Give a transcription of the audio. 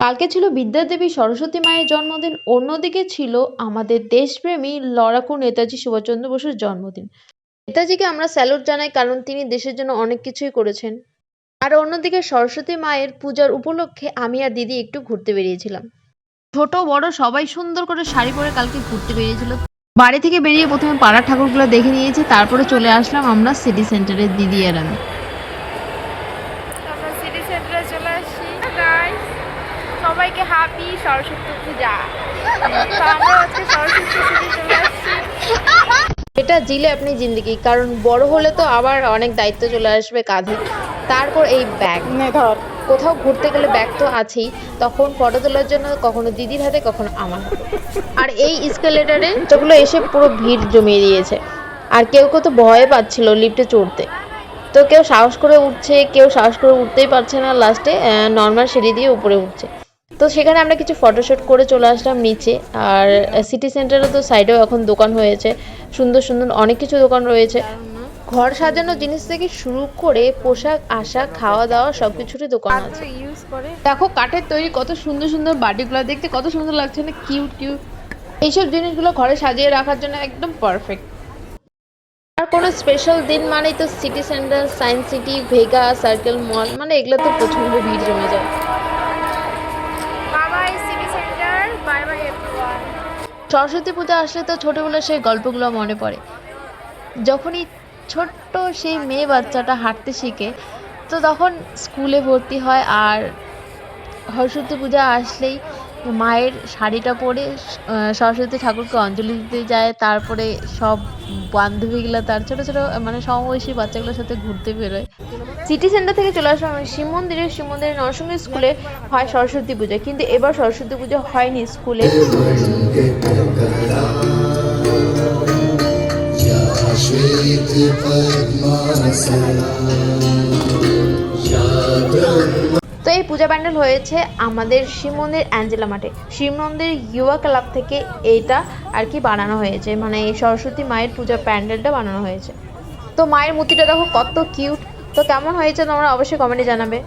কালকে ছিল বিদ্যাদেবী সরস্বতী মায়ের জন্মদিন, অন্যদিকে ছিল আমাদের দেশপ্রেমী লড়াকু নেতাজি সুভাষচন্দ্র বসুর জন্মদিন। নেতাজিকে আমরা স্যালুট জানাই, কারণ তিনি দেশের জন্য অনেক কিছুই করেছেন। আর অন্যদিকে সরস্বতী মায়ের পূজার উপলক্ষে আমি আর দিদি একটু ঘুরতে বেরিয়েছিলাম। ছোট বড় সবাই সুন্দর করে শাড়ি পরে কালকে ঘুরতে বেরিয়েছিল। বাড়ি থেকে বেরিয়ে প্রথমে পাড়ার ঠাকুরগুলো দেখে নিয়েছি, তারপরে চলে আসলাম আমরা সিটি সেন্টারে, দিদি আর আমি। আমরা সিটি সেন্টারে চলে আসি। গাইস, সবাইকে হ্যাপি সরস্বতী পূজা। তো আমরা আজকে সরস্বতী পূজাতে চলে আসছি। এটা জিলে আপনি জিন্দেগি, কারণ বড় হলে তো আবার অনেক দায়িত্ব চলে আসবে কাঁধে। তারপর এই ব্যাগ, ধর কোথাও ঘুরতে গেলে ব্যাগ তো আছেই, তখন ফটো তোলার জন্য কখনো দিদির হাতে কখনো আমার হাতে। আর এই এসকেলেটরে যেগুলো এসে পুরো ভিড় জমিয়ে দিয়েছে, আর কেউ কেউ তো ভয়ে পাচ্ছিল লিফটে চড়তে। তো কেউ সাহস করে উঠছে, কেউ সাহস করে উঠতেই পারছে না, লাস্টে নর্মাল সিঁড়ি দিয়ে উপরে উঠছে। তো সেখানে আমরা কিছু ফটোশ্যুট করে চলে আসলাম নিচে। আর সিটি সেন্টারে তো সাইডেও এখন দোকান হয়েছে, সুন্দর সুন্দর অনেক কিছু দোকান রয়েছে। ঘর সাজানোর জিনিস থেকে শুরু করে পোশাক আশাক খাওয়া দাওয়া সবকিছুরই দোকান আছে। ইউজ করে দেখো কাঠের তৈরি কত সুন্দর সুন্দর বাটিগুলো, দেখতে কত সুন্দর লাগছে না, কিউট কিউট। এইসব জিনিসগুলো ঘরে সাজিয়ে রাখার জন্য একদম পারফেক্ট। আর কোনো স্পেশাল দিন মানেই তো city centre, science city, Vega, circle mall, মানে এগুলো তো প্রচন্ড ভিড় জমে যায়। Bye bye city centre, bye bye everyone. Saraswati Puja আসলে তো ছোটবেলার সেই গল্পগুলো মনে পড়ে। যখনই ছোট্ট সেই মেয়ে বাচ্চাটা হাঁটতে শিখে, তো তখন স্কুলে ভর্তি হয়। আর সরস্বতী পূজা আসলেই মায়ের শাড়িটা পরে সরস্বতী ঠাকুরকে অঞ্জলি দিতে যায়। তারপরে সব বান্ধবীগুলো, তার ছোট ছোট মানে সমবয়সী বাচ্চাগুলোর সাথে ঘুরতে বেরোয়। সিটি সেন্টার থেকে চলে আসলাম শিব মন্দিরে। শিব মন্দিরে নরসিংহ স্কুলে হয় সরস্বতী পূজা, কিন্তু এবার সরস্বতী পূজা হয়নি স্কুলে। তো এই পূজা প্যান্ডেল হয়েছে আমাদের শিব মন্দির অ্যাঞ্জেলা মাঠে। শিব মন্দির ইউয়া ক্লাব থেকে এইটা আর কি বানানো হয়েছে, মানে এই সরস্বতী মায়ের পূজা প্যান্ডেলটা বানানো হয়েছে। তো মায়ের মূর্তিটা দেখো কত কিউট। তো কেমন হয়েছে তোমরা অবশ্যই কমেন্টে জানাবে।